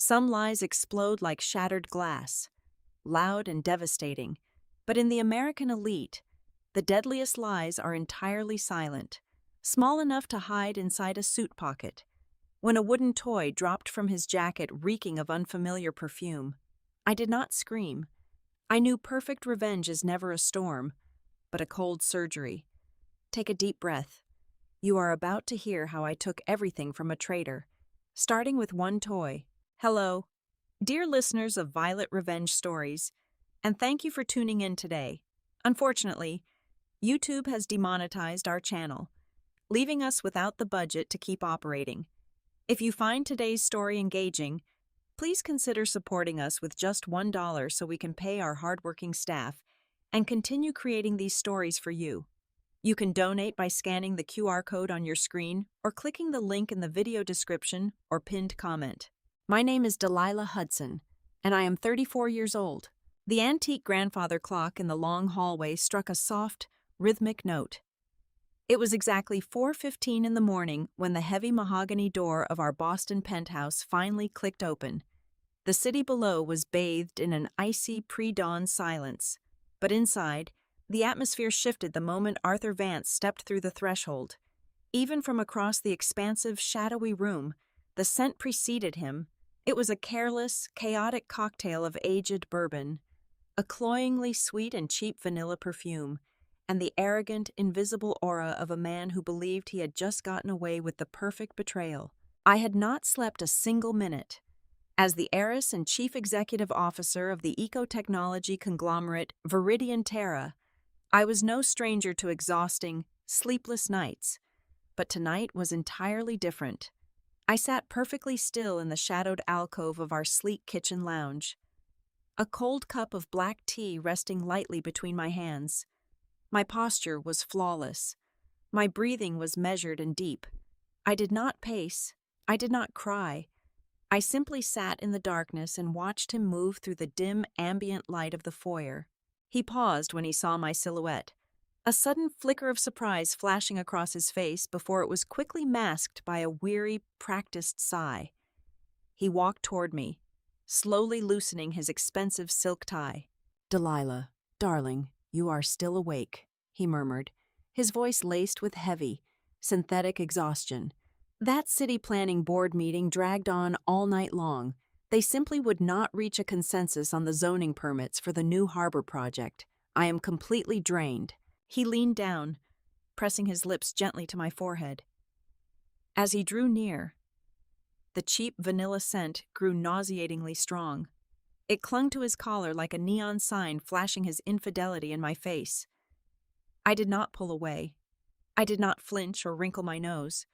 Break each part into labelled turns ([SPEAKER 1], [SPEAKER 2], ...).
[SPEAKER 1] Some lies explode like shattered glass, loud and devastating, but in the American elite, the deadliest lies are entirely silent, small enough to hide inside a suit pocket. When a wooden toy dropped from his jacket reeking of unfamiliar perfume, I did not scream. I knew perfect revenge is never a storm, but a cold surgery. Take a deep breath. You are about to hear how I took everything from a traitor, starting with one toy. Hello, dear listeners of Violet Revenge Stories, and thank you for tuning in today. Unfortunately, YouTube has demonetized our channel, leaving us without the budget to keep operating. If you find today's story engaging, please consider supporting us with just $1 so we can pay our hardworking staff and continue creating these stories for you. You can donate by scanning the QR code on your screen or clicking the link in the video description or pinned comment. My name is Delilah Hudson, and I am 34 years old. The antique grandfather clock in the long hallway struck a soft, rhythmic note. It was exactly 4:15 in the morning when the heavy mahogany door of our Boston penthouse finally clicked open. The city below was bathed in an icy pre-dawn silence, but inside, the atmosphere shifted the moment Arthur Vance stepped through the threshold. Even from across the expansive, shadowy room, the scent preceded him. It was a careless, chaotic cocktail of aged bourbon, a cloyingly sweet and cheap vanilla perfume, and the arrogant, invisible aura of a man who believed he had just gotten away with the perfect betrayal. I had not slept a single minute. As the heiress and chief executive officer of the eco-technology conglomerate Viridian Terra, I was no stranger to exhausting, sleepless nights. But tonight was entirely different. I sat perfectly still in the shadowed alcove of our sleek kitchen lounge, a cold cup of black tea resting lightly between my hands. My posture was flawless. My breathing was measured and deep. I did not pace. I did not cry. I simply sat in the darkness and watched him move through the dim, ambient light of the foyer. He paused when he saw my silhouette, a sudden flicker of surprise flashing across his face before it was quickly masked by a weary, practiced sigh. He walked toward me, slowly loosening his expensive silk tie. "Delilah, darling, you are still awake," he murmured, his voice laced with heavy, synthetic exhaustion. That city planning board meeting dragged on all night long. They simply would not reach a consensus on the zoning permits for the new harbor project. I am completely drained. He leaned down, pressing his lips gently to my forehead. As he drew near, the cheap vanilla scent grew nauseatingly strong. It clung to his collar like a neon sign flashing his infidelity in my face. I did not pull away. I did not flinch or wrinkle my nose.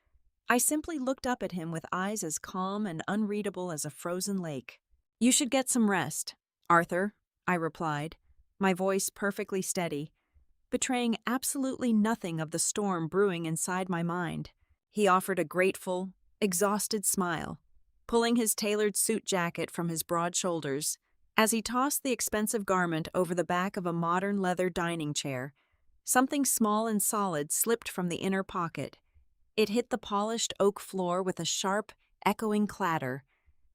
[SPEAKER 1] I simply looked up at him with eyes as calm and unreadable as a frozen lake. "You should get some rest, Arthur," I replied, my voice perfectly steady, betraying absolutely nothing of the storm brewing inside my mind. He offered a grateful, exhausted smile, pulling his tailored suit jacket from his broad shoulders. As he tossed the expensive garment over the back of a modern leather dining chair, something small and solid slipped from the inner pocket. It hit the polished oak floor with a sharp, echoing clatter.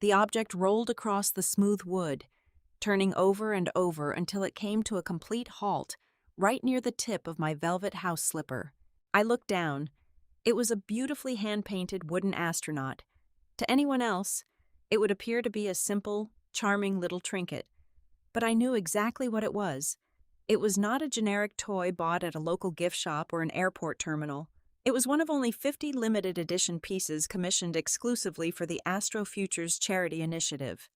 [SPEAKER 1] The object rolled across the smooth wood, turning over and over until it came to a complete halt, right near the tip of my velvet house slipper. I looked down. It was a beautifully hand-painted wooden astronaut. To anyone else, it would appear to be a simple, charming little trinket. But I knew exactly what it was. It was not a generic toy bought at a local gift shop or an airport terminal. It was one of only 50 limited edition pieces commissioned exclusively for the Astrofutures charity initiative.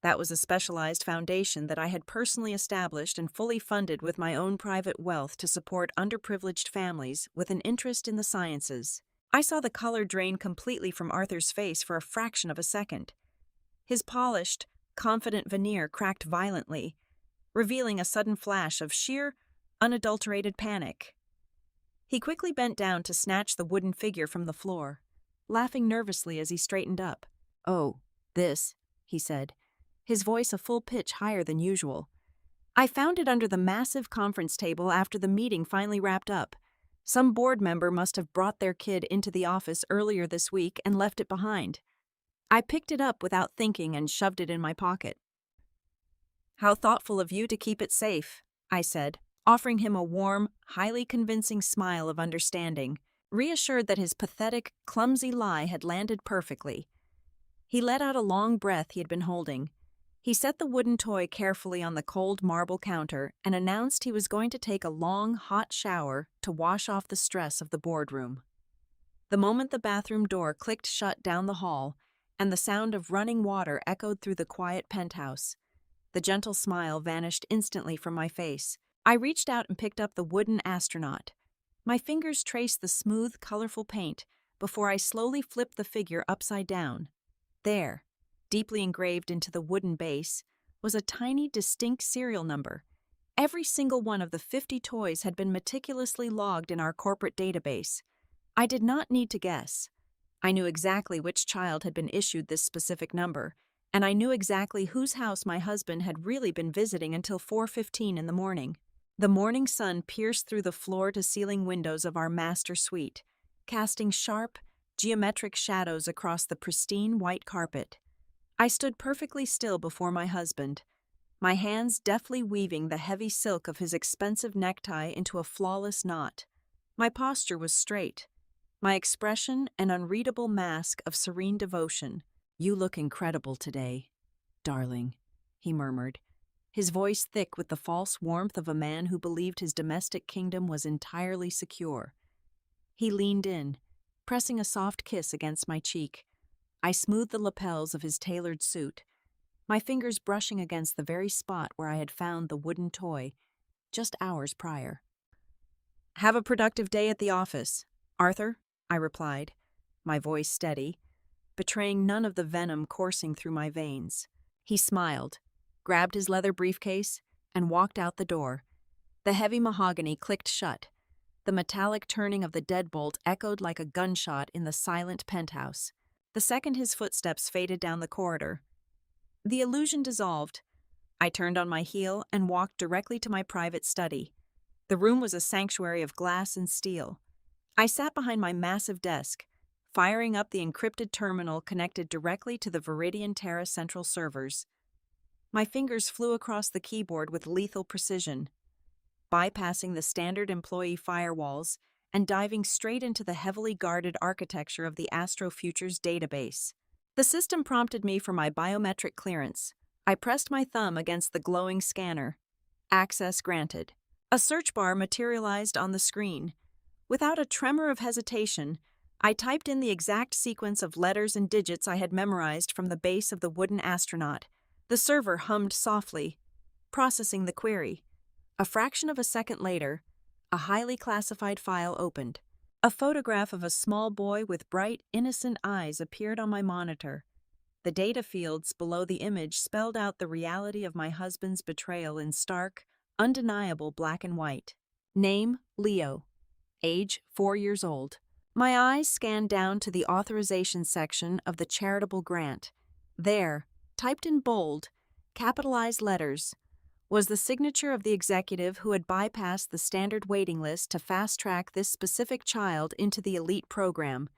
[SPEAKER 1] That was a specialized foundation that I had personally established and fully funded with my own private wealth to support underprivileged families with an interest in the sciences. I saw the color drain completely from Arthur's face for a fraction of a second. His polished, confident veneer cracked violently, revealing a sudden flash of sheer, unadulterated panic. He quickly bent down to snatch the wooden figure from the floor, laughing nervously as he straightened up. "Oh, this," he said, his voice a full pitch higher than usual. "I found it under the massive conference table after the meeting finally wrapped up. Some board member must have brought their kid into the office earlier this week and left it behind. I picked it up without thinking and shoved it in my pocket. "How thoughtful of you to keep it safe," I said, offering him a warm, highly convincing smile of understanding, reassured that his pathetic, clumsy lie had landed perfectly. He let out a long breath he had been holding. He set the wooden toy carefully on the cold marble counter and announced he was going to take a long, hot shower to wash off the stress of the boardroom. The moment the bathroom door clicked shut down the hall, and the sound of running water echoed through the quiet penthouse, the gentle smile vanished instantly from my face. I reached out and picked up the wooden astronaut. My fingers traced the smooth, colorful paint before I slowly flipped the figure upside down. There, deeply engraved into the wooden base, was a tiny, distinct serial number. Every single one of the 50 toys had been meticulously logged in our corporate database. I did not need to guess. I knew exactly which child had been issued this specific number, and I knew exactly whose house my husband had really been visiting until 4:15 in the morning. The morning sun pierced through the floor-to-ceiling windows of our master suite, casting sharp, geometric shadows across the pristine white carpet. I stood perfectly still before my husband, my hands deftly weaving the heavy silk of his expensive necktie into a flawless knot. My posture was straight, my expression an unreadable mask of serene devotion. "You look incredible today, darling," he murmured, his voice thick with the false warmth of a man who believed his domestic kingdom was entirely secure. He leaned in, pressing a soft kiss against my cheek. I smoothed the lapels of his tailored suit, my fingers brushing against the very spot where I had found the wooden toy just hours prior. "Have a productive day at the office, Arthur," I replied, my voice steady, betraying none of the venom coursing through my veins. He smiled, grabbed his leather briefcase, and walked out the door. The heavy mahogany clicked shut. The metallic turning of the deadbolt echoed like a gunshot in the silent penthouse. The second his footsteps faded down the corridor, the illusion dissolved. I turned on my heel and walked directly to my private study. The room was a sanctuary of glass and steel. I sat behind my massive desk, firing up the encrypted terminal connected directly to the Viridian Terra central servers. My fingers flew across the keyboard with lethal precision, bypassing the standard employee firewalls and diving straight into the heavily guarded architecture of the Astrofutures database. The system prompted me for my biometric clearance. I pressed my thumb against the glowing scanner. Access granted. A search bar materialized on the screen. Without a tremor of hesitation, I typed in the exact sequence of letters and digits I had memorized from the base of the wooden astronaut. The server hummed softly, processing the query. A fraction of a second later, a highly classified file opened. A photograph of a small boy with bright, innocent eyes appeared on my monitor. The data fields below the image spelled out the reality of my husband's betrayal in stark, undeniable black and white. Name, Leo. Age, 4 years old. My eyes scanned down to the authorization section of the charitable grant. There, typed in bold, capitalized letters, was the signature of the executive who had bypassed the standard waiting list to fast-track this specific child into the elite program.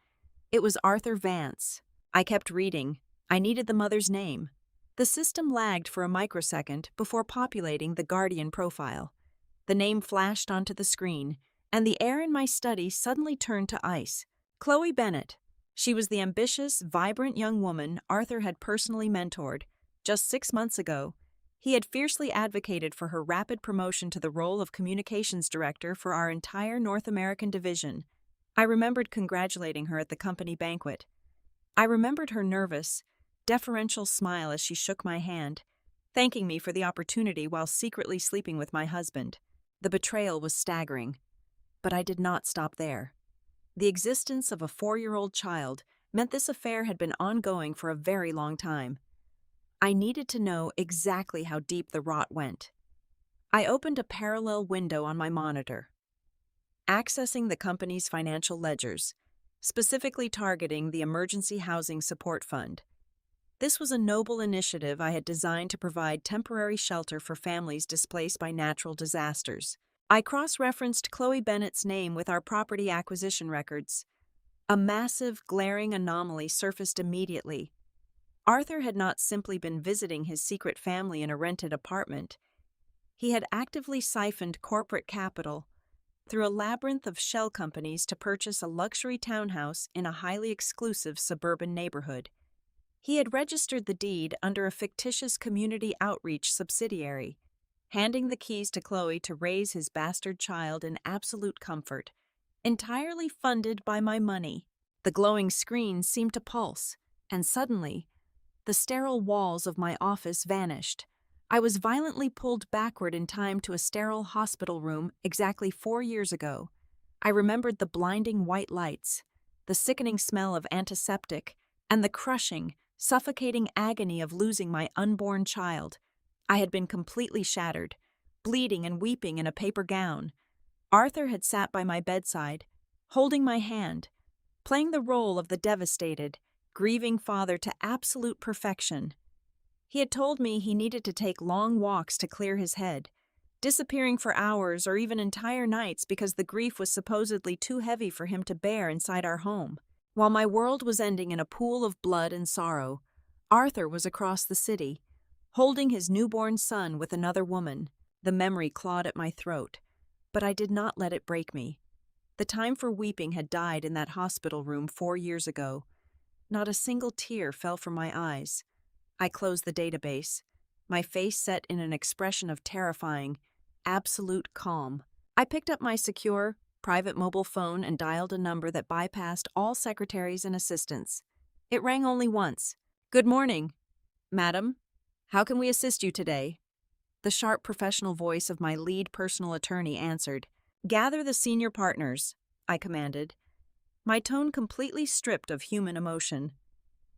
[SPEAKER 1] It was Arthur Vance. I kept reading. I needed the mother's name. The system lagged for a microsecond before populating the Guardian profile. The name flashed onto the screen, and the air in my study suddenly turned to ice. Chloe Bennett. She was the ambitious, vibrant young woman Arthur had personally mentored. Just 6 months ago, he had fiercely advocated for her rapid promotion to the role of communications director for our entire North American division. I remembered congratulating her at the company banquet. I remembered her nervous, deferential smile as she shook my hand, thanking me for the opportunity while secretly sleeping with my husband. The betrayal was staggering. But I did not stop there. The existence of a 4-year-old child meant this affair had been ongoing for a very long time. I needed to know exactly how deep the rot went. I opened a parallel window on my monitor, accessing the company's financial ledgers, specifically targeting the Emergency Housing Support Fund. This was a noble initiative I had designed to provide temporary shelter for families displaced by natural disasters. I cross-referenced Chloe Bennett's name with our property acquisition records. A massive, glaring anomaly surfaced immediately. Arthur had not simply been visiting his secret family in a rented apartment. He had actively siphoned corporate capital through a labyrinth of shell companies to purchase a luxury townhouse in a highly exclusive suburban neighborhood. He had registered the deed under a fictitious community outreach subsidiary, handing the keys to Chloe to raise his bastard child in absolute comfort, entirely funded by my money. The glowing screen seemed to pulse, and suddenly, the sterile walls of my office vanished. I was violently pulled backward in time to a sterile hospital room exactly 4 years ago. I remembered the blinding white lights, the sickening smell of antiseptic, and the crushing, suffocating agony of losing my unborn child. I had been completely shattered, bleeding and weeping in a paper gown. Arthur had sat by my bedside, holding my hand, playing the role of the devastated, grieving father to absolute perfection. He had told me he needed to take long walks to clear his head, disappearing for hours or even entire nights because the grief was supposedly too heavy for him to bear inside our home. While my world was ending in a pool of blood and sorrow, Arthur was across the city, holding his newborn son with another woman. The memory clawed at my throat, but I did not let it break me. The time for weeping had died in that hospital room 4 years ago. Not a single tear fell from my eyes. I closed the database, my face set in an expression of terrifying, absolute calm. I picked up my secure, private mobile phone and dialed a number that bypassed all secretaries and assistants. It rang only once. "Good morning, madam. How can we assist you today?" The sharp professional voice of my lead personal attorney answered. "Gather the senior partners," I commanded, my tone completely stripped of human emotion.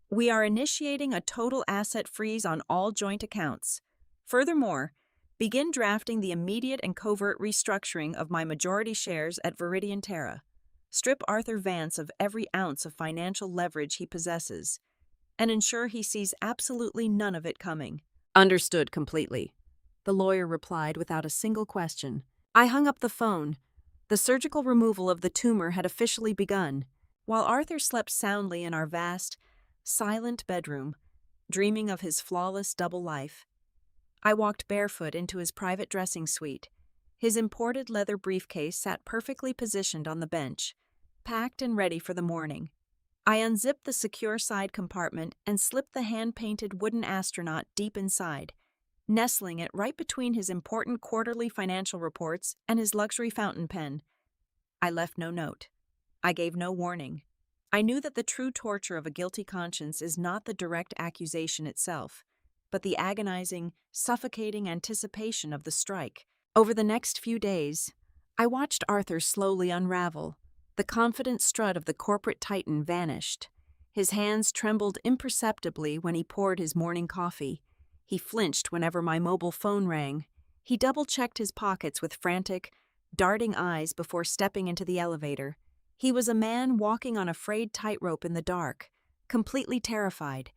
[SPEAKER 1] "We are initiating a total asset freeze on all joint accounts. Furthermore, begin drafting the immediate and covert restructuring of my majority shares at Viridian Terra. Strip Arthur Vance of every ounce of financial leverage he possesses, and ensure he sees absolutely none of it coming." "Understood completely," the lawyer replied without a single question. I hung up the phone. The surgical removal of the tumor had officially begun, while Arthur slept soundly in our vast, silent bedroom, dreaming of his flawless double life. I walked barefoot into his private dressing suite. His imported leather briefcase sat perfectly positioned on the bench, packed and ready for the morning. I unzipped the secure side compartment and slipped the hand-painted wooden astronaut deep inside, nestling it right between his important quarterly financial reports and his luxury fountain pen. I left no note. I gave no warning. I knew that the true torture of a guilty conscience is not the direct accusation itself, but the agonizing, suffocating anticipation of the strike. Over the next few days, I watched Arthur slowly unravel. The confident strut of the corporate titan vanished. His hands trembled imperceptibly when he poured his morning coffee. He flinched whenever my mobile phone rang. He double-checked his pockets with frantic, darting eyes before stepping into the elevator. He was a man walking on a frayed tightrope in the dark, completely terrified,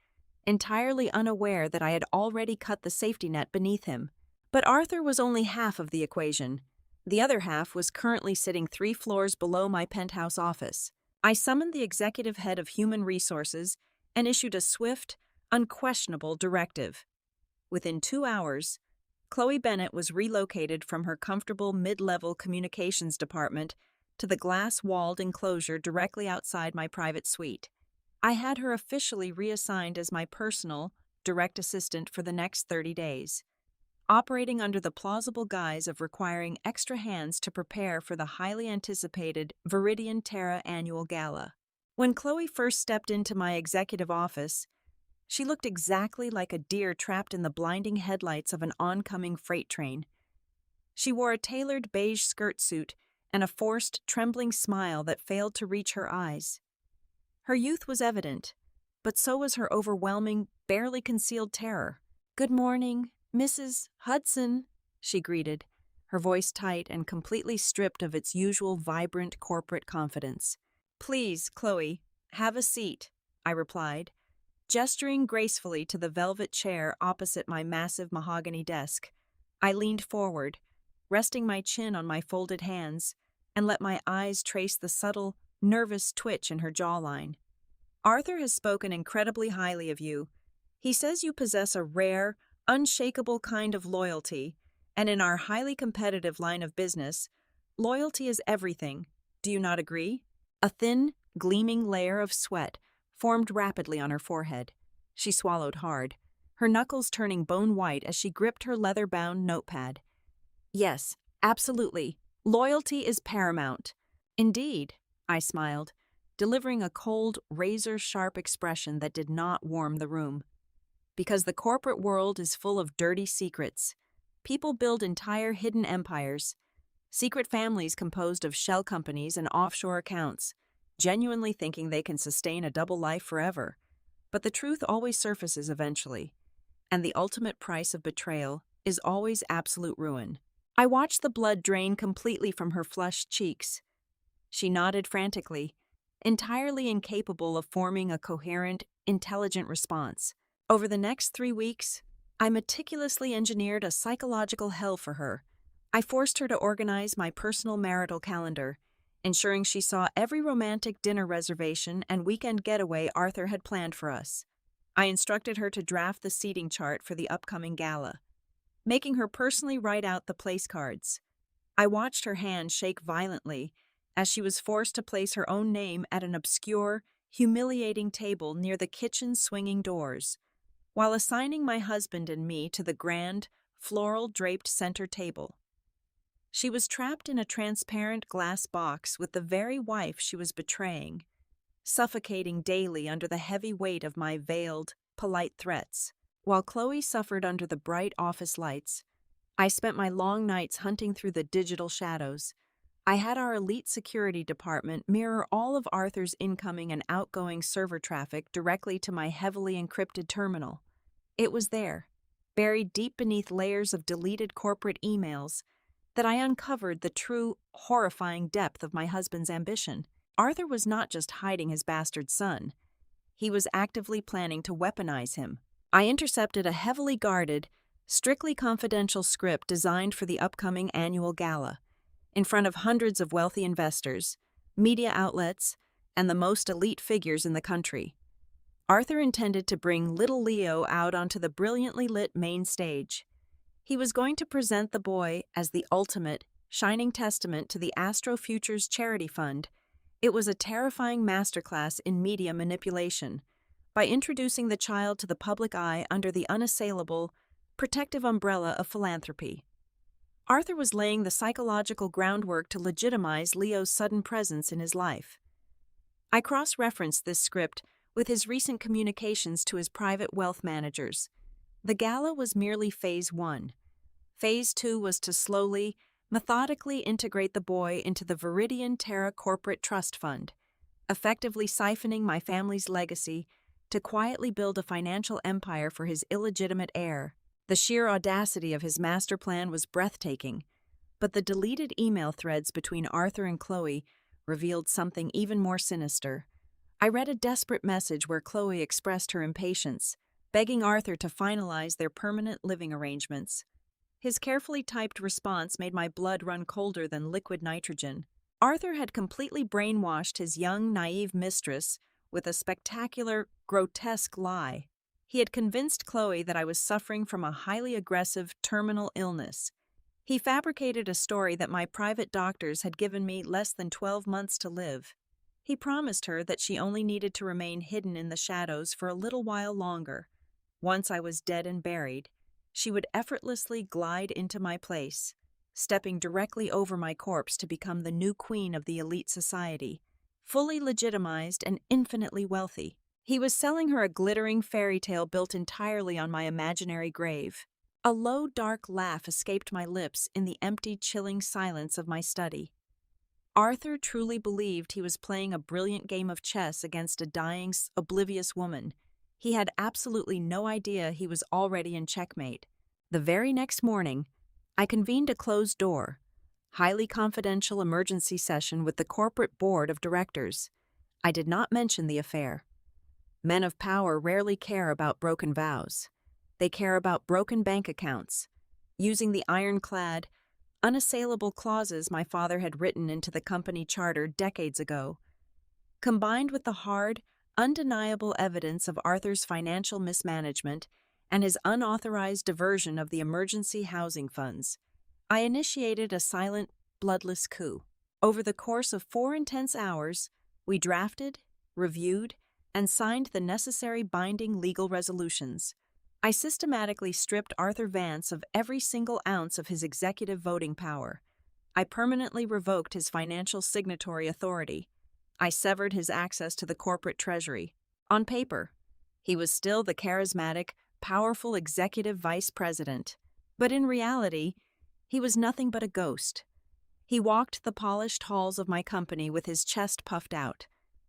[SPEAKER 1] entirely unaware that I had already cut the safety net beneath him. But Arthur was only half of the equation. The other half was currently sitting 3 floors below my penthouse office. I summoned the executive head of human resources and issued a swift, unquestionable directive. Within 2 hours, Chloe Bennett was relocated from her comfortable mid-level communications department to the glass-walled enclosure directly outside my private suite. I had her officially reassigned as my personal, direct assistant for the next 30 days, operating under the plausible guise of requiring extra hands to prepare for the highly anticipated Viridian Terra annual gala. When Chloe first stepped into my executive office, she looked exactly like a deer trapped in the blinding headlights of an oncoming freight train. She wore a tailored beige skirt suit and a forced, trembling smile that failed to reach her eyes. Her youth was evident, but so was her overwhelming, barely concealed terror. "Good morning, Mrs. Hudson," she greeted, her voice tight and completely stripped of its usual vibrant corporate confidence. "Please, Chloe, have a seat," I replied, gesturing gracefully to the velvet chair opposite my massive mahogany desk. I leaned forward, resting my chin on my folded hands, and let my eyes trace the subtle, nervous twitch in her jawline. "Arthur has spoken incredibly highly of you. He says you possess a rare, unshakable kind of loyalty, and in our highly competitive line of business, loyalty is everything. Do you not agree? A thin, gleaming layer of sweat formed rapidly on her forehead. She swallowed hard, her knuckles turning bone white as she gripped her leather-bound notepad. Yes, absolutely. Loyalty is paramount. Indeed, I smiled, delivering a cold, razor-sharp expression that did not warm the room. Because the corporate world is full of dirty secrets. People build entire hidden empires, secret families composed of shell companies and offshore accounts, genuinely thinking they can sustain a double life forever. But the truth always surfaces eventually, and the ultimate price of betrayal is always absolute ruin. I watched the blood drain completely from her flushed cheeks. She nodded frantically, entirely incapable of forming a coherent, intelligent response. Over the next 3 weeks, I meticulously engineered a psychological hell for her. I forced her to organize my personal marital calendar, ensuring she saw every romantic dinner reservation and weekend getaway Arthur had planned for us. I instructed her to draft the seating chart for the upcoming gala, making her personally write out the place cards. I watched her hand shake violently as she was forced to place her own name at an obscure, humiliating table near the kitchen's swinging doors, while assigning my husband and me to the grand, floral-draped center table. She was trapped in a transparent glass box with the very wife she was betraying, suffocating daily under the heavy weight of my veiled, polite threats. While Chloe suffered under the bright office lights, I spent my long nights hunting through the digital shadows. I had our elite security department mirror all of Arthur's incoming and outgoing server traffic directly to my heavily encrypted terminal. It was there, buried deep beneath layers of deleted corporate emails, that I uncovered the true, horrifying depth of my husband's ambition. Arthur was not just hiding his bastard son. He was actively planning to weaponize him. I intercepted a heavily guarded, strictly confidential script designed for the upcoming annual gala, in front of hundreds of wealthy investors, media outlets, and the most elite figures in the country. Arthur intended to bring little Leo out onto the brilliantly lit main stage. He was going to present the boy as the ultimate, shining testament to the Astro Futures Charity Fund. It was a terrifying masterclass in media manipulation, by introducing the child to the public eye under the unassailable, protective umbrella of philanthropy. Arthur was laying the psychological groundwork to legitimize Leo's sudden presence in his life. I cross-referenced this script with his recent communications to his private wealth managers. The gala was merely Phase 1. Phase 2 was to slowly, methodically integrate the boy into the Viridian Terra Corporate Trust Fund, effectively siphoning my family's legacy to quietly build a financial empire for his illegitimate heir. The sheer audacity of his master plan was breathtaking, but the deleted email threads between Arthur and Chloe revealed something even more sinister. I read a desperate message where Chloe expressed her impatience, begging Arthur to finalize their permanent living arrangements. His carefully typed response made my blood run colder than liquid nitrogen. Arthur had completely brainwashed his young, naive mistress with a spectacular, grotesque lie. He had convinced Chloe that I was suffering from a highly aggressive terminal illness. He fabricated a story that my private doctors had given me less than 12 months to live. He promised her that she only needed to remain hidden in the shadows for a little while longer. Once I was dead and buried, she would effortlessly glide into my place, stepping directly over my corpse to become the new queen of the elite society, fully legitimized and infinitely wealthy. He was selling her a glittering fairy tale built entirely on my imaginary grave. A low, dark laugh escaped my lips in the empty, chilling silence of my study. Arthur truly believed he was playing a brilliant game of chess against a dying, oblivious woman. He had absolutely no idea he was already in checkmate. The very next morning, I convened a closed-door, highly confidential emergency session with the corporate board of directors. I did not mention the affair. Men of power rarely care about broken vows. They care about broken bank accounts, using the ironclad, unassailable clauses my father had written into the company charter decades ago. Combined with the hard, undeniable evidence of Arthur's financial mismanagement and his unauthorized diversion of the emergency housing funds. I initiated a silent, bloodless coup. Over the course of 4 intense hours, we drafted, reviewed, and signed the necessary binding legal resolutions. I systematically stripped Arthur Vance of every single ounce of his executive voting power. I permanently revoked his financial signatory authority. I severed his access to the corporate treasury. On paper, he was still the charismatic, powerful executive vice president. But in reality, he was nothing but a ghost. He walked the polished halls of my company with his chest puffed out,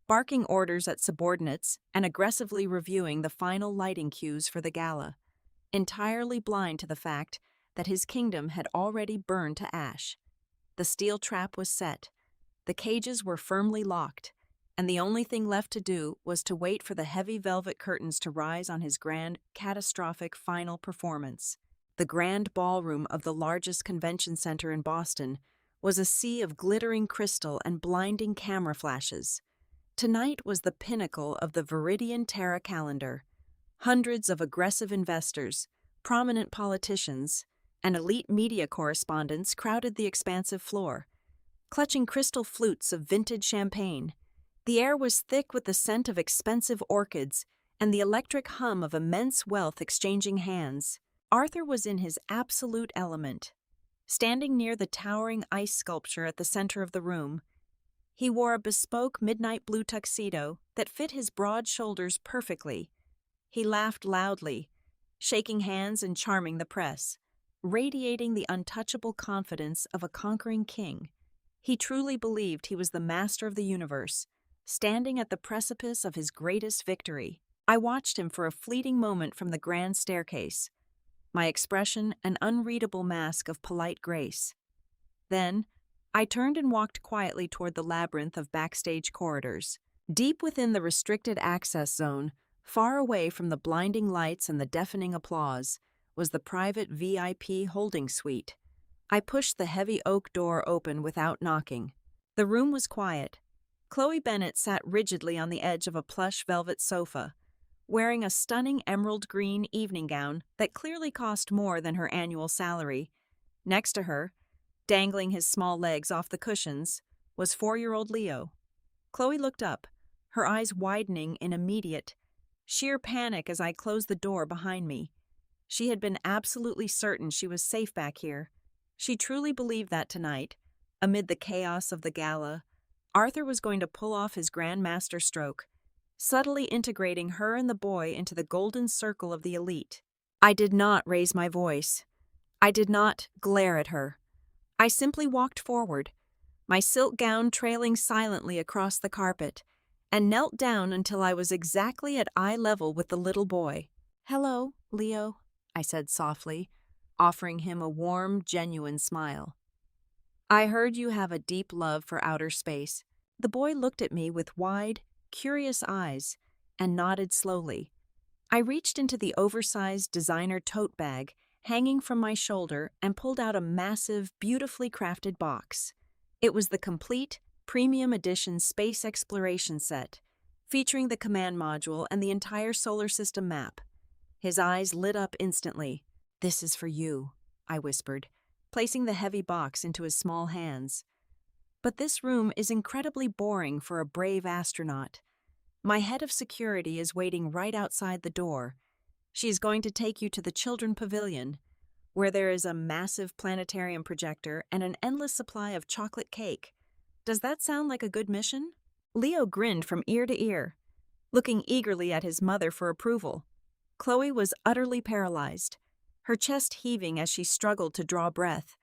[SPEAKER 1] barking orders at subordinates and aggressively reviewing the final lighting cues for the gala, entirely blind to the fact that his kingdom had already burned to ash. The steel trap was set, the cages were firmly locked, and the only thing left to do was to wait for the heavy velvet curtains to rise on his grand, catastrophic final performance. The grand ballroom of the largest convention center in Boston was a sea of glittering crystal and blinding camera flashes. Tonight was the pinnacle of the Viridian Terra calendar. Hundreds of aggressive investors, prominent politicians, and elite media correspondents crowded the expansive floor, clutching crystal flutes of vintage champagne. The air was thick with the scent of expensive orchids and the electric hum of immense wealth exchanging hands. Arthur was in his absolute element. Standing near the towering ice sculpture at the center of the room, he wore a bespoke midnight blue tuxedo that fit his broad shoulders perfectly. He laughed loudly, shaking hands and charming the press, radiating the untouchable confidence of a conquering king. He truly believed he was the master of the universe, standing at the precipice of his greatest victory. I watched him for a fleeting moment from the grand staircase, my expression an unreadable mask of polite grace. Then, I turned and walked quietly toward the labyrinth of backstage corridors. Deep within the restricted access zone, far away from the blinding lights and the deafening applause, was the private VIP holding suite. I pushed the heavy oak door open without knocking. The room was quiet. Chloe Bennet sat rigidly on the edge of a plush velvet sofa, wearing a stunning emerald green evening gown that clearly cost more than her annual salary. Next to her, dangling his small legs off the cushions, was 4-year-old Leo. Chloe looked up, her eyes widening in immediate, sheer panic as I closed the door behind me. She had been absolutely certain she was safe back here. She truly believed that tonight, amid the chaos of the gala, Arthur was going to pull off his grand master stroke, subtly integrating her and the boy into the golden circle of the elite. I did not raise my voice. I did not glare at her. I simply walked forward, my silk gown trailing silently across the carpet, and knelt down until I was exactly at eye level with the little boy. "Hello, Leo," I said softly, offering him a warm, genuine smile. "I heard you have a deep love for outer space." The boy looked at me with wide, curious eyes and nodded slowly. I reached into the oversized designer tote bag hanging from my shoulder and pulled out a massive, beautifully crafted box. It was the complete, premium edition space exploration set, featuring the command module and the entire solar system map. His eyes lit up instantly. "This is for you," I whispered, placing the heavy box into his small hands. "But this room is incredibly boring for a brave astronaut. My head of security is waiting right outside the door. She is going to take you to the Children Pavilion, where there is a massive planetarium projector and an endless supply of chocolate cake. Does that sound like a good mission?" Leo grinned from ear to ear, looking eagerly at his mother for approval. Chloe was utterly paralyzed, her chest heaving as she struggled to draw breath.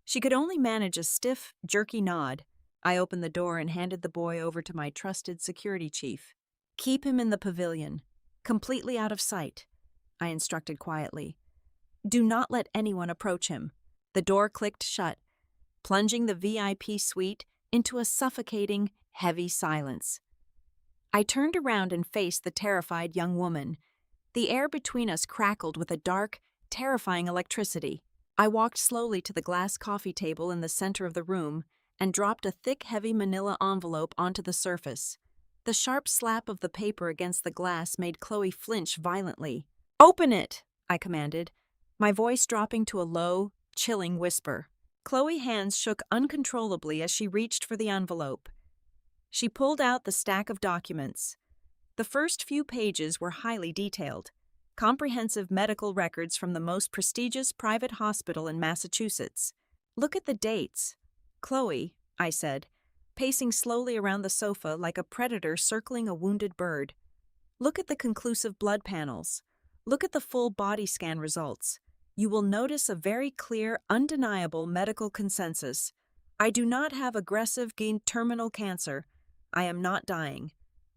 [SPEAKER 1] She could only manage a stiff, jerky nod. I opened the door and handed the boy over to my trusted security chief. "Keep him in the pavilion, completely out of sight," I instructed quietly. "Do not let anyone approach him." The door clicked shut, plunging the VIP suite into a suffocating, heavy silence. I turned around and faced the terrified young woman. The air between us crackled with a dark, terrifying electricity. I walked slowly to the glass coffee table in the center of the room and dropped a thick, heavy manila envelope onto the surface. The sharp slap of the paper against the glass made Chloe flinch violently. "Open it!" I commanded, my voice dropping to a low, chilling whisper. Chloe's hands shook uncontrollably as she reached for the envelope. She pulled out the stack of documents. The first few pages were highly detailed, comprehensive medical records from the most prestigious private hospital in Massachusetts. "Look at the dates." "Chloe," I said, pacing slowly around the sofa like a predator circling a wounded bird. "Look at the conclusive blood panels. Look at the full body scan results. You will notice a very clear, undeniable medical consensus. I do not have aggressive terminal cancer. I am not dying.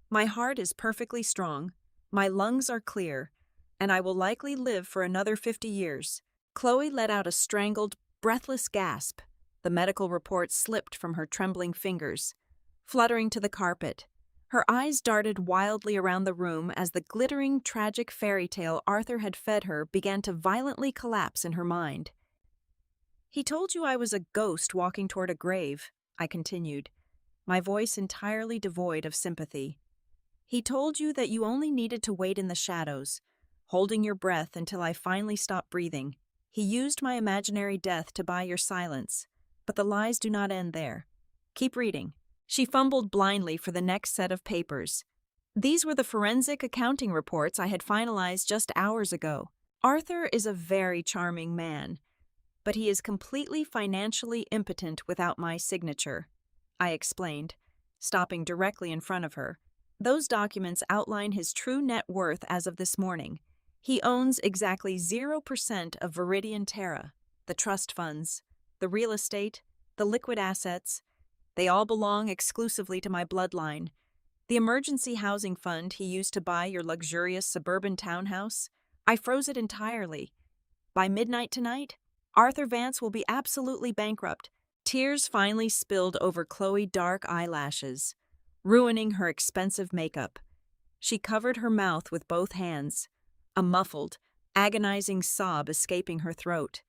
[SPEAKER 1] My heart is perfectly strong. My lungs are clear. And I will likely live for another 50 years. Chloe let out a strangled, breathless gasp. The medical report slipped from her trembling fingers, fluttering to the carpet. Her eyes darted wildly around the room as the glittering, tragic fairy tale Arthur had fed her began to violently collapse in her mind. "He told you I was a ghost walking toward a grave," I continued, my voice entirely devoid of sympathy. "He told you that you only needed to wait in the shadows, holding your breath until I finally stopped breathing. He used my imaginary death to buy your silence. But the lies do not end there. Keep reading." She fumbled blindly for the next set of papers. These were the forensic accounting reports I had finalized just hours ago. "Arthur is a very charming man, but he is completely financially impotent without my signature," I explained, stopping directly in front of her. "Those documents outline his true net worth as of this morning. He owns exactly 0% of Viridian Terra, the trust funds, the real estate, the liquid assets. They all belong exclusively to my bloodline. The emergency housing fund he used to buy your luxurious suburban townhouse, I froze it entirely. By midnight tonight, Arthur Vance will be absolutely bankrupt." Tears finally spilled over Chloe's dark eyelashes, ruining her expensive makeup. She covered her mouth with both hands, a muffled, agonizing sob escaping her throat.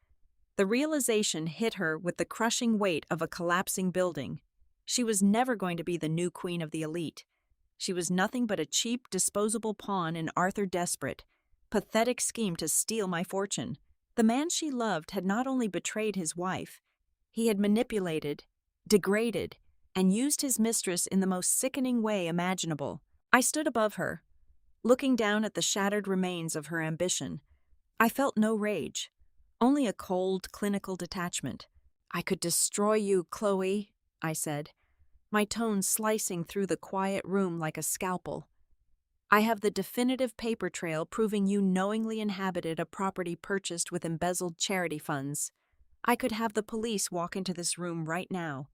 [SPEAKER 1] The realization hit her with the crushing weight of a collapsing building. She was never going to be the new queen of the elite. She was nothing but a cheap, disposable pawn in Arthur's desperate, pathetic scheme to steal my fortune. The man she loved had not only betrayed his wife, he had manipulated, degraded, and used his mistress in the most sickening way imaginable. I stood above her, looking down at the shattered remains of her ambition. I felt no rage. Only a cold, clinical detachment. "I could destroy you, Chloe," I said, my tone slicing through the quiet room like a scalpel. "I have the definitive paper trail proving you knowingly inhabited a property purchased with embezzled charity funds. I could have the police walk into this room right now,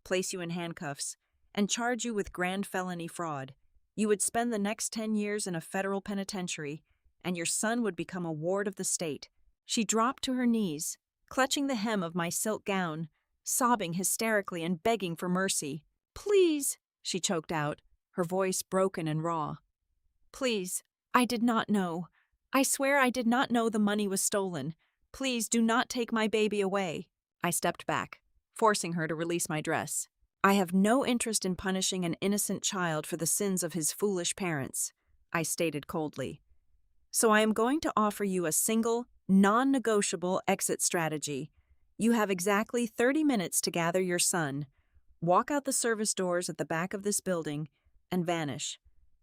[SPEAKER 1] place you in handcuffs, and charge you with grand felony fraud. You would spend the next 10 years in a federal penitentiary, and your son would become a ward of the state." She dropped to her knees, clutching the hem of my silk gown, sobbing hysterically and begging for mercy. "Please," she choked out, her voice broken and raw. "Please, I did not know. I swear I did not know the money was stolen. Please do not take my baby away." I stepped back, forcing her to release my dress. "I have no interest in punishing an innocent child for the sins of his foolish parents," I stated coldly. "So I am going to offer you a single, non-negotiable exit strategy. You have exactly 30 minutes to gather your son, walk out the service doors at the back of this building, and vanish.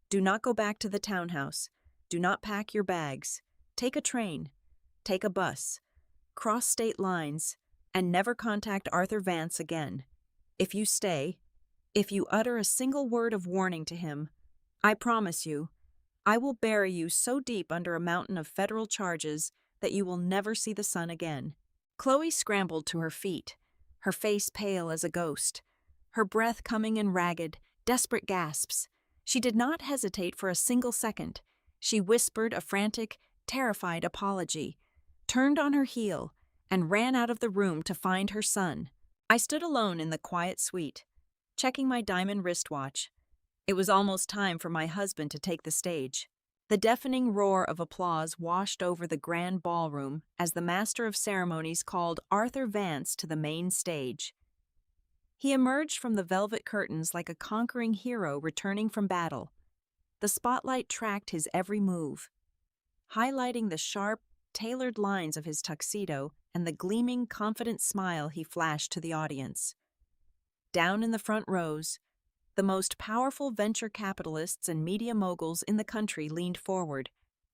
[SPEAKER 1] Do not go back to the townhouse. Do not pack your bags. Take a train. Take a bus. Cross state lines, and never contact Arthur Vance again. If you stay, if you utter a single word of warning to him, I promise you, I will bury you so deep under a mountain of federal charges that you will never see the sun again." Chloe scrambled to her feet, her face pale as a ghost, her breath coming in ragged, desperate gasps. She did not hesitate for a single second. She whispered a frantic, terrified apology, turned on her heel, and ran out of the room to find her son. I stood alone in the quiet suite, checking my diamond wristwatch. It was almost time for my husband to take the stage. The deafening roar of applause washed over the grand ballroom as the master of ceremonies called Arthur Vance to the main stage. He emerged from the velvet curtains like a conquering hero returning from battle. The spotlight tracked his every move, highlighting the sharp, tailored lines of his tuxedo and the gleaming, confident smile he flashed to the audience. Down in the front rows, the most powerful venture capitalists and media moguls in the country leaned forward,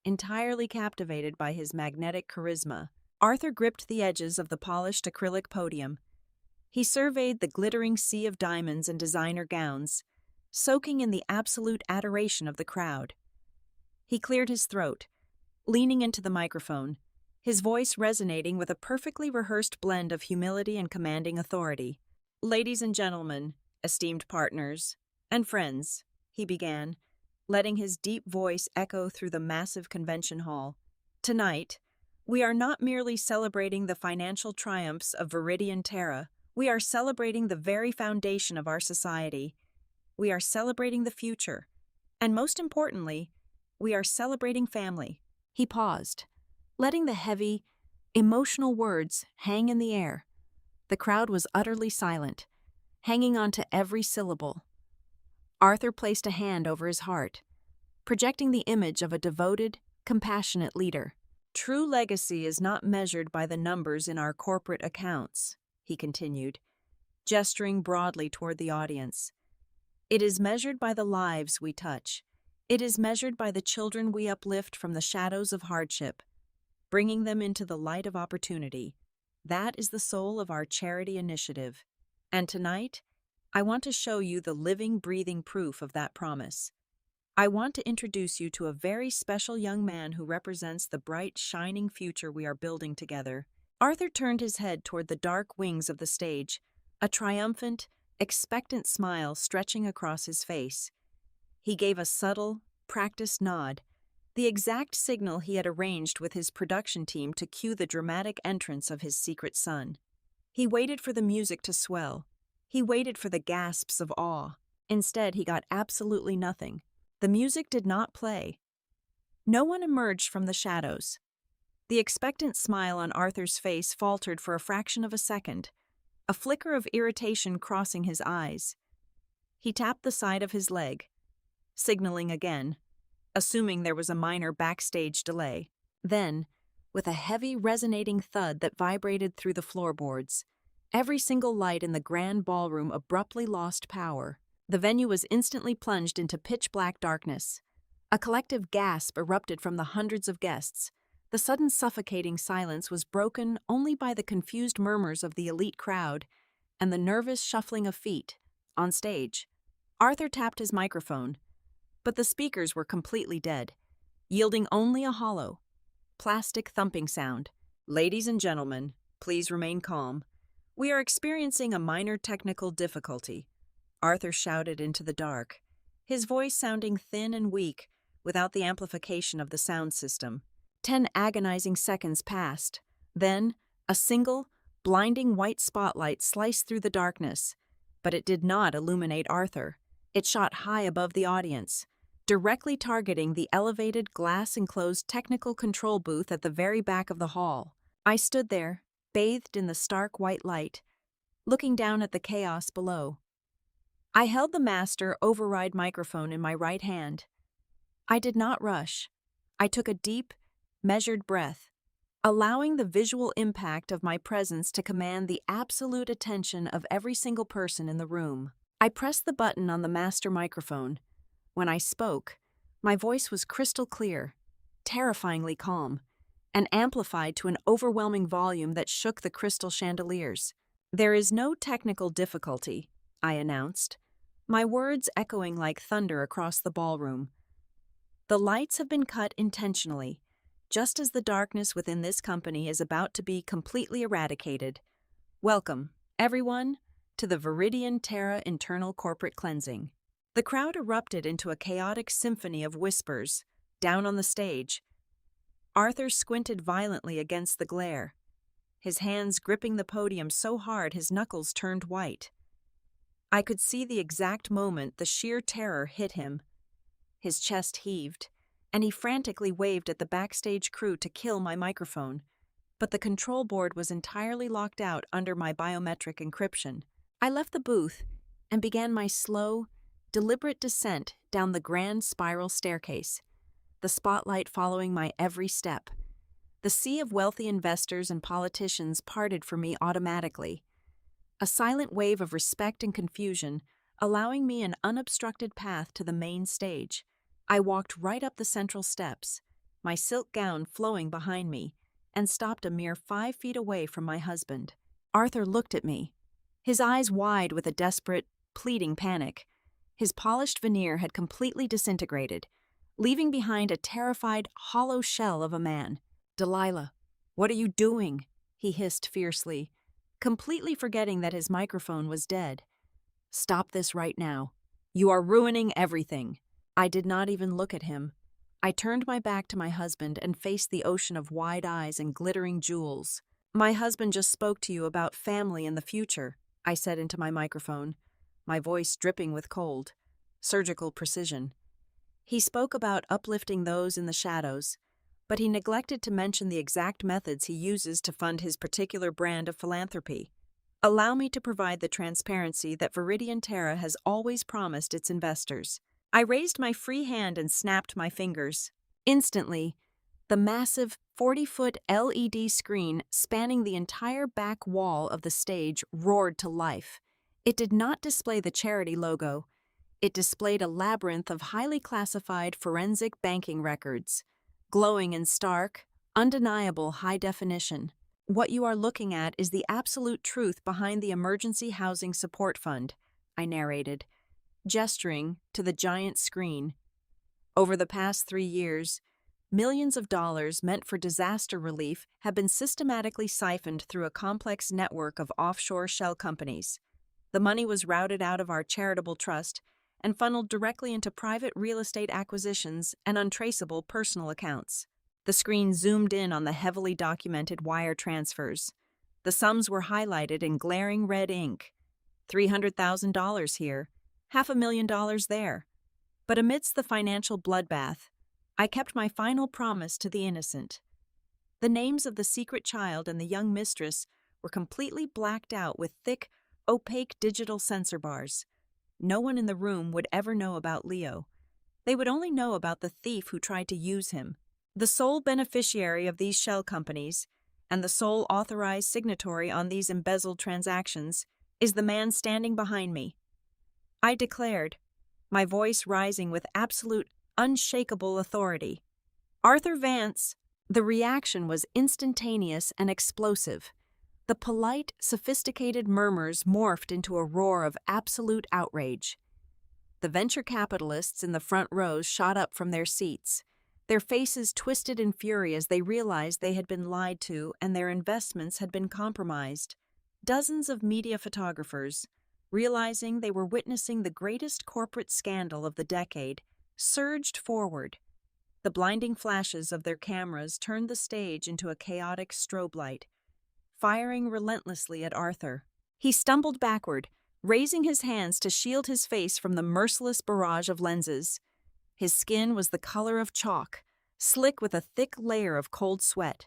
[SPEAKER 1] entirely captivated by his magnetic charisma. Arthur gripped the edges of the polished acrylic podium. He surveyed the glittering sea of diamonds and designer gowns, soaking in the absolute adoration of the crowd. He cleared his throat, leaning into the microphone, his voice resonating with a perfectly rehearsed blend of humility and commanding authority. "Ladies and gentlemen, esteemed partners, and friends," he began, letting his deep voice echo through the massive convention hall. "Tonight, we are not merely celebrating the financial triumphs of Viridian Terra, we are celebrating the very foundation of our society. We are celebrating the future. And most importantly, we are celebrating family." He paused, letting the heavy, emotional words hang in the air. The crowd was utterly silent, hanging on to every syllable. Arthur placed a hand over his heart, projecting the image of a devoted, compassionate leader. "True legacy is not measured by the numbers in our corporate accounts," he continued, gesturing broadly toward the audience. "It is measured by the lives we touch. It is measured by the children we uplift from the shadows of hardship, bringing them into the light of opportunity. That is the soul of our charity initiative. And tonight, I want to show you the living, breathing proof of that promise. I want to introduce you to a very special young man who represents the bright, shining future we are building together." Arthur turned his head toward the dark wings of the stage, a triumphant, expectant smile stretching across his face. He gave a subtle, practiced nod, the exact signal he had arranged with his production team to cue the dramatic entrance of his secret son. He waited for the music to swell. He waited for the gasps of awe. Instead, he got absolutely nothing. The music did not play. No one emerged from the shadows. The expectant smile on Arthur's face faltered for a fraction of a second, a flicker of irritation crossing his eyes. He tapped the side of his leg, signaling again, assuming there was a minor backstage delay. Then, with a heavy, resonating thud that vibrated through the floorboards, every single light in the grand ballroom abruptly lost power. The venue was instantly plunged into pitch-black darkness. A collective gasp erupted from the hundreds of guests. The sudden suffocating silence was broken only by the confused murmurs of the elite crowd and the nervous shuffling of feet. On stage, Arthur tapped his microphone, but the speakers were completely dead, yielding only a hollow, plastic thumping sound. "Ladies and gentlemen, please remain calm. We are experiencing a minor technical difficulty," Arthur shouted into the dark, his voice sounding thin and weak without the amplification of the sound system. 10 agonizing seconds passed. Then, a single, blinding white spotlight sliced through the darkness, but it did not illuminate Arthur. It shot high above the audience, directly targeting the elevated, glass-enclosed technical control booth at the very back of the hall. I stood there, bathed in the stark white light, looking down at the chaos below. I held the master override microphone in my right hand. I did not rush. I took a deep, measured breath, allowing the visual impact of my presence to command the absolute attention of every single person in the room. I pressed the button on the master microphone. When I spoke, my voice was crystal clear, terrifyingly calm, and amplified to an overwhelming volume that shook the crystal chandeliers. "There is no technical difficulty," I announced, my words echoing like thunder across the ballroom. "The lights have been cut intentionally, just as the darkness within this company is about to be completely eradicated. Welcome, everyone, to the Viridian Terra internal corporate cleansing." The crowd erupted into a chaotic symphony of whispers. Down on the stage, Arthur squinted violently against the glare, his hands gripping the podium so hard his knuckles turned white. I could see the exact moment the sheer terror hit him. His chest heaved, and he frantically waved at the backstage crew to kill my microphone, but the control board was entirely locked out under my biometric encryption. I left the booth and began my slow, deliberate descent down the grand spiral staircase, the spotlight following my every step. The sea of wealthy investors and politicians parted for me automatically, a silent wave of respect and confusion, allowing me an unobstructed path to the main stage. I walked right up the central steps, my silk gown flowing behind me, and stopped a mere 5 feet away from my husband. Arthur looked at me, his eyes wide with a desperate, pleading panic. His polished veneer had completely disintegrated, leaving behind a terrified, hollow shell of a man. "Delilah, what are you doing?" he hissed fiercely, completely forgetting that his microphone was dead. "Stop this right now. You are ruining everything." I did not even look at him. I turned my back to my husband and faced the ocean of wide eyes and glittering jewels. "My husband just spoke to you about family and the future," I said into my microphone, my voice dripping with cold, surgical precision. "He spoke about uplifting those in the shadows, but he neglected to mention the exact methods he uses to fund his particular brand of philanthropy. Allow me to provide the transparency that Viridian Terra has always promised its investors." I raised my free hand and snapped my fingers. Instantly, the massive 40-foot LED screen spanning the entire back wall of the stage roared to life. It did not display the charity logo. It displayed a labyrinth of highly classified forensic banking records, glowing in stark, undeniable high definition. "What you are looking at is the absolute truth behind the Emergency Housing Support Fund," I narrated, gesturing to the giant screen. "Over the past 3 years, millions of dollars meant for disaster relief have been systematically siphoned through a complex network of offshore shell companies. The money was routed out of our charitable trust and funneled directly into private real estate acquisitions and untraceable personal accounts." The screen zoomed in on the heavily documented wire transfers. The sums were highlighted in glaring red ink. $300,000 here, $500,000 there. But amidst the financial bloodbath, I kept my final promise to the innocent. The names of the secret child and the young mistress were completely blacked out with thick, opaque digital censor bars. No one in the room would ever know about Leo. They would only know about the thief who tried to use him. The sole beneficiary of these shell companies, and the sole authorized signatory on these embezzled transactions, is the man standing behind me. I declared, my voice rising with absolute, unshakable authority. "Arthur Vance." The reaction was instantaneous and explosive. The polite, sophisticated murmurs morphed into a roar of absolute outrage. The venture capitalists in the front rows shot up from their seats, their faces twisted in fury as they realized they had been lied to and their investments had been compromised. Dozens of media photographers, realizing they were witnessing the greatest corporate scandal of the decade, surged forward. The blinding flashes of their cameras turned the stage into a chaotic strobe light, firing relentlessly at Arthur. He stumbled backward, raising his hands to shield his face from the merciless barrage of lenses. His skin was the color of chalk, slick with a thick layer of cold sweat.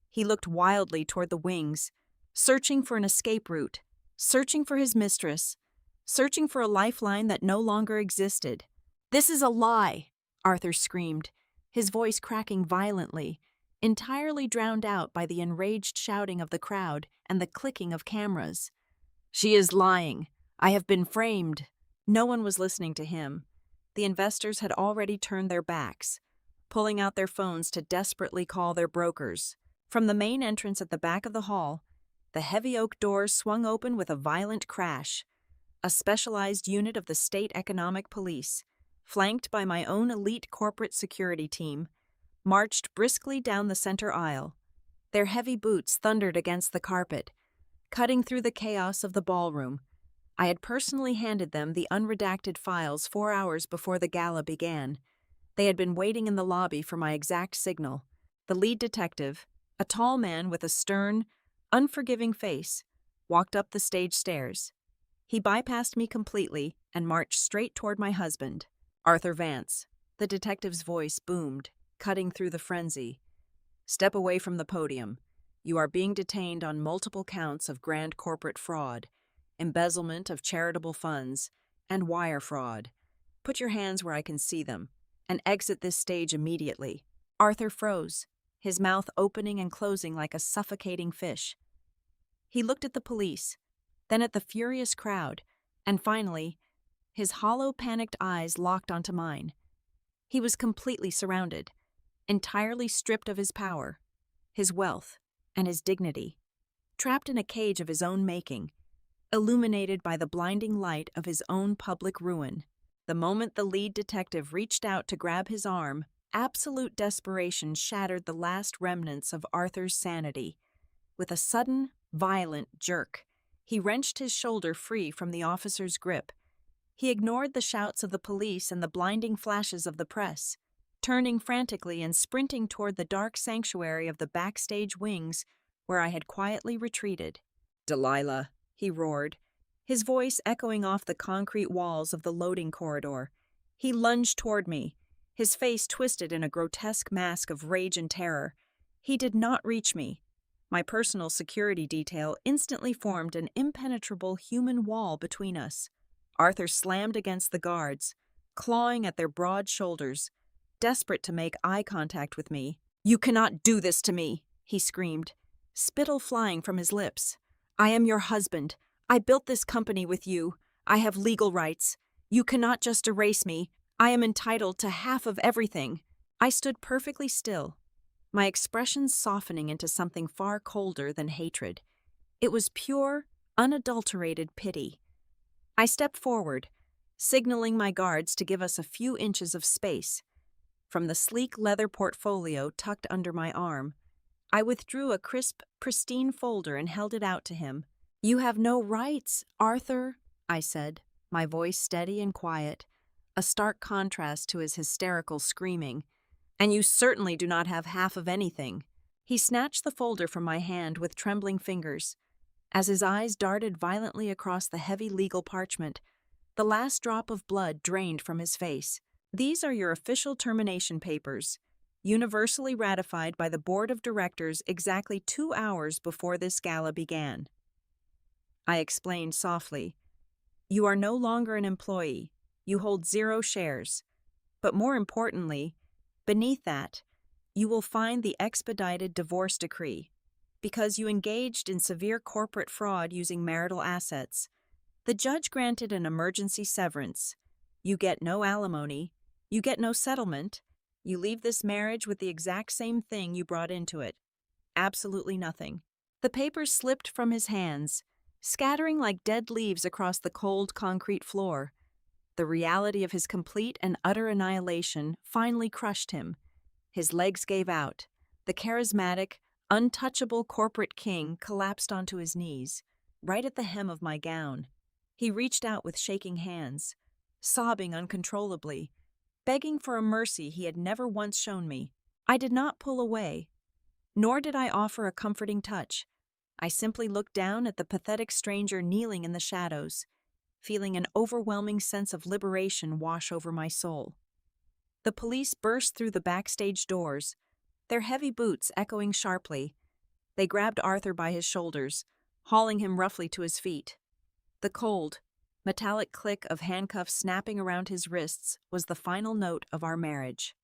[SPEAKER 1] He looked wildly toward the wings, searching for an escape route, searching for his mistress, searching for a lifeline that no longer existed. "This is a lie," Arthur screamed, his voice cracking violently, entirely drowned out by the enraged shouting of the crowd and the clicking of cameras. "She is lying. I have been framed." No one was listening to him. The investors had already turned their backs, pulling out their phones to desperately call their brokers. From the main entrance at the back of the hall, the heavy oak doors swung open with a violent crash. A specialized unit of the State Economic Police, flanked by my own elite corporate security team, marched briskly down the center aisle. Their heavy boots thundered against the carpet, cutting through the chaos of the ballroom. I had personally handed them the unredacted files 4 hours before the gala began. They had been waiting in the lobby for my exact signal. The lead detective, a tall man with a stern, unforgiving face, walked up the stage stairs. He bypassed me completely and marched straight toward my husband. "Arthur Vance," the detective's voice boomed, cutting through the frenzy. "Step away from the podium. You are being detained on multiple counts of grand corporate fraud, embezzlement of charitable funds, and wire fraud. Put your hands where I can see them, and exit this stage immediately." Arthur froze, his mouth opening and closing like a suffocating fish. He looked at the police, then at the furious crowd, and finally, his hollow, panicked eyes locked onto mine. He was completely surrounded, entirely stripped of his power, his wealth, and his dignity, trapped in a cage of his own making, illuminated by the blinding light of his own public ruin. The moment the lead detective reached out to grab his arm, absolute desperation shattered the last remnants of Arthur's sanity. With a sudden, violent jerk, he wrenched his shoulder free from the officer's grip. He ignored the shouts of the police and the blinding flashes of the press, turning frantically and sprinting toward the dark sanctuary of the backstage wings where I had quietly retreated. "Delilah," he roared, his voice echoing off the concrete walls of the loading corridor. He lunged toward me, his face twisted in a grotesque mask of rage and terror. He did not reach me. My personal security detail instantly formed an impenetrable human wall between us. Arthur slammed against the guards, clawing at their broad shoulders, desperate to make eye contact with me. "You cannot do this to me," he screamed, spittle flying from his lips. "I am your husband. I built this company with you. I have legal rights. You cannot just erase me. I am entitled to half of everything." I stood perfectly still, my expression softening into something far colder than hatred. It was pure, unadulterated pity. I stepped forward, signaling my guards to give us a few inches of space. From the sleek leather portfolio tucked under my arm, I withdrew a crisp, pristine folder and held it out to him. "You have no rights, Arthur," I said, my voice steady and quiet, a stark contrast to his hysterical screaming. "And you certainly do not have half of anything." He snatched the folder from my hand with trembling fingers. As his eyes darted violently across the heavy legal parchment, the last drop of blood drained from his face. "These are your official termination papers, universally ratified by the board of directors exactly 2 hours before this gala began." I explained softly. "You are no longer an employee. You hold 0 shares. But more importantly, beneath that, you will find the expedited divorce decree. Because you engaged in severe corporate fraud using marital assets, the judge granted an emergency severance. You get no alimony. You get no settlement. You leave this marriage with the exact same thing you brought into it. Absolutely nothing." The papers slipped from his hands, scattering like dead leaves across the cold concrete floor. The reality of his complete and utter annihilation finally crushed him. His legs gave out. The charismatic, untouchable corporate king collapsed onto his knees, right at the hem of my gown. He reached out with shaking hands, sobbing uncontrollably, begging for a mercy he had never once shown me. I did not pull away, nor did I offer a comforting touch. I simply looked down at the pathetic stranger kneeling in the shadows, feeling an overwhelming sense of liberation wash over my soul. The police burst through the backstage doors, their heavy boots echoing sharply. They grabbed Arthur by his shoulders, hauling him roughly to his feet. The cold, metallic click of handcuffs snapping around his wrists was the final note of our marriage.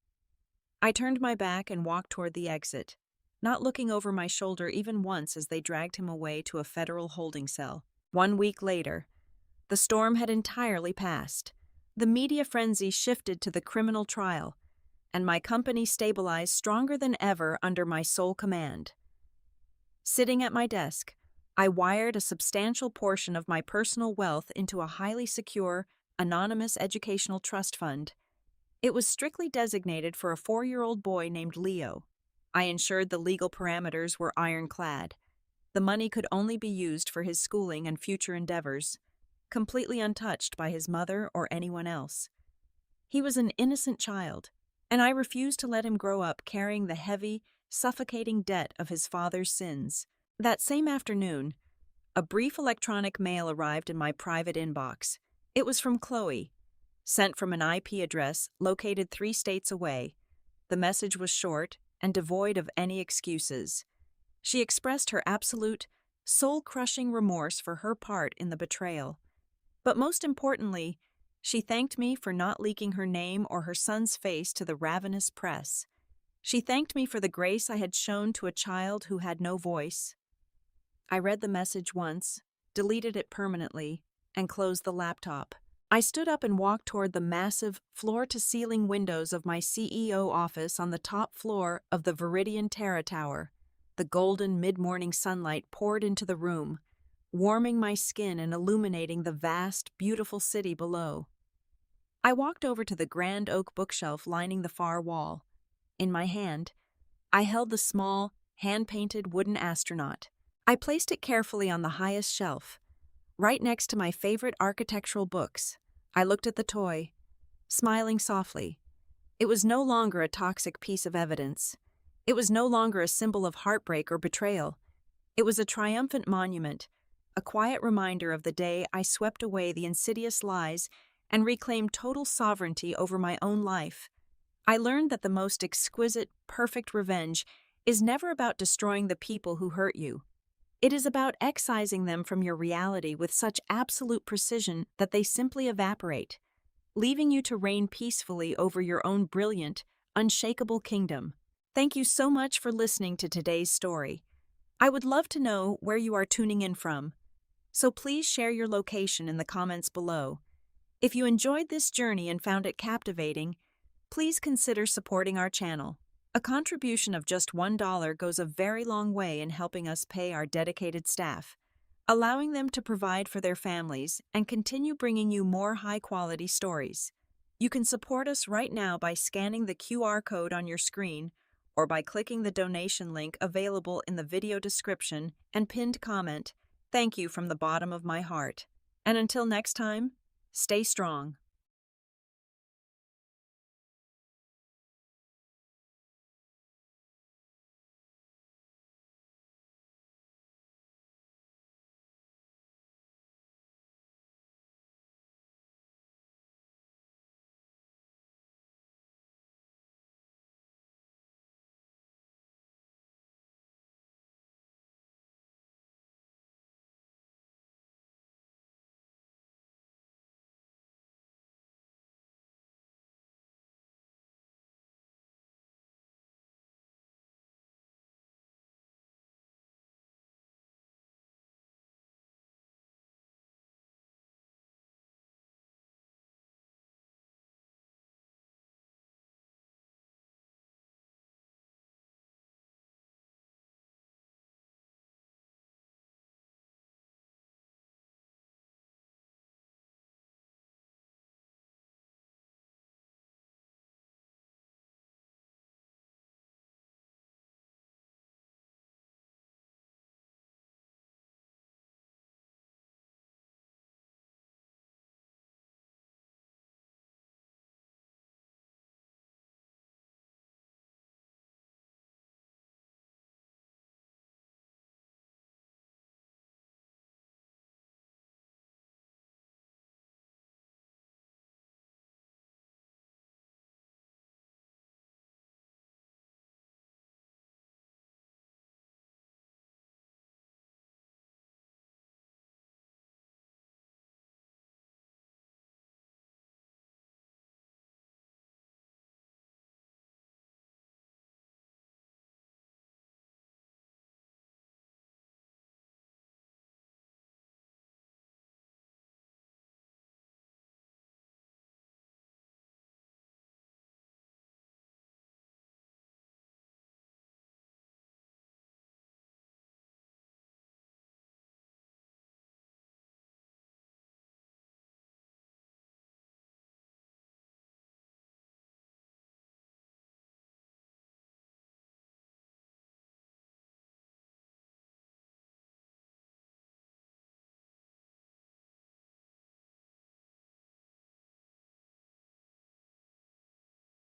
[SPEAKER 1] I turned my back and walked toward the exit, not looking over my shoulder even once as they dragged him away to a federal holding cell. 1 week later, the storm had entirely passed. The media frenzy shifted to the criminal trial, and my company stabilized stronger than ever under my sole command. Sitting at my desk, I wired a substantial portion of my personal wealth into a highly secure, anonymous educational trust fund. It was strictly designated for a 4-year-old boy named Leo. I ensured the legal parameters were ironclad. The money could only be used for his schooling and future endeavors, completely untouched by his mother or anyone else. He was an innocent child, and I refused to let him grow up carrying the heavy, suffocating debt of his father's sins. That same afternoon, a brief electronic mail arrived in my private inbox. It was from Chloe, sent from an IP address located 3 states away. The message was short and devoid of any excuses. She expressed her absolute, soul-crushing remorse for her part in the betrayal. But most importantly, she thanked me for not leaking her name or her son's face to the ravenous press. She thanked me for the grace I had shown to a child who had no voice. I read the message once, deleted it permanently, and closed the laptop. I stood up and walked toward the massive, floor-to-ceiling windows of my CEO office on the top floor of the Viridian Terra Tower. The golden mid-morning sunlight poured into the room, warming my skin and illuminating the vast, beautiful city below. I walked over to the grand oak bookshelf lining the far wall. In my hand, I held the small, hand-painted wooden astronaut. I placed it carefully on the highest shelf, right next to my favorite architectural books. I looked at the toy, smiling softly. It was no longer a toxic piece of evidence. It was no longer a symbol of heartbreak or betrayal. It was a triumphant monument, a quiet reminder of the day I swept away the insidious lies and reclaimed total sovereignty over my own life. I learned that the most exquisite, perfect revenge is never about destroying the people who hurt you. It is about excising them from your reality with such absolute precision that they simply evaporate, leaving you to reign peacefully over your own brilliant, unshakable kingdom. Thank you so much for listening to today's story. I would love to know where you are tuning in from, so please share your location in the comments below. If you enjoyed this journey and found it captivating, please consider supporting our channel. A contribution of just $1 goes a very long way in helping us pay our dedicated staff, allowing them to provide for their families and continue bringing you more high-quality stories. You can support us right now by scanning the QR code on your screen or by clicking the donation link available in the video description and pinned comment. Thank you from the bottom of my heart. And until next time, stay strong.